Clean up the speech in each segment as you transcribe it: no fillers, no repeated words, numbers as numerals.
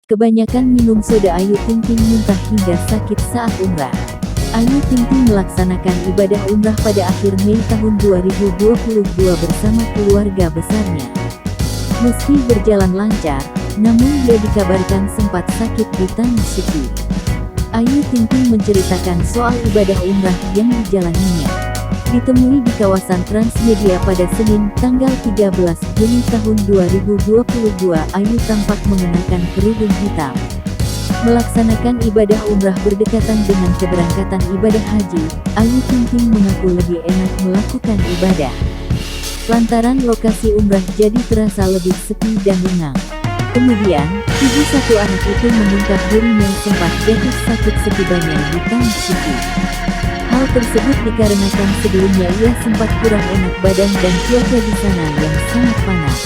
Kebanyakan minum soda. Ayu Ting Ting muntah hingga sakit saat umrah. Ayu Ting Ting melaksanakan ibadah umrah pada akhir Mei tahun 2022 bersama keluarga besarnya. Meski berjalan lancar, namun dia dikabarkan sempat sakit di tanah suci. Ayu Ting Ting menceritakan soal ibadah umrah yang dijalaninya. Ditemui di kawasan Transmedia pada Senin, tanggal 13 Juni tahun 2022, Ayu tampak mengenakan kerudung hitam. Melaksanakan ibadah umrah berdekatan dengan keberangkatan ibadah haji, Ayu Ting Ting mengaku lebih enak melakukan ibadah lantaran lokasi umrah jadi terasa lebih sepi dan lengang. Kemudian, ibu satu anak itu mengungkap dirinya sempat jatuh sakit setibanya di tanah suci. Hal tersebut dikarenakan sebelumnya ia sempat kurang enak badan dan cuaca di sana yang sangat panas.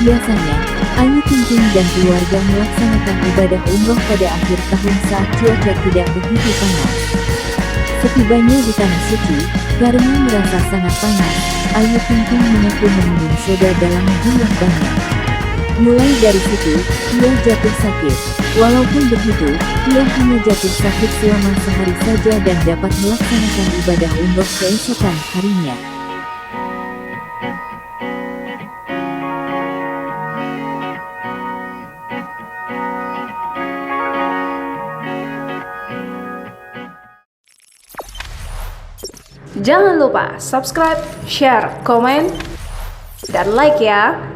Biasanya, Ayu Ting Ting dan keluarga melaksanakan ibadah umroh pada akhir tahun saat cuaca tidak begitu panas. Setibanya di tanah suci, karena merasa sangat panas, Ayu Ting Ting mengaku meminum soda dalam jumlah banyak. Mulai dari situ, ia jatuh sakit. Walaupun begitu, ia hanya jatuh sakit selama sehari saja dan dapat melaksanakan ibadah umroh keesokan harinya. Jangan lupa subscribe, share, komen, dan like ya.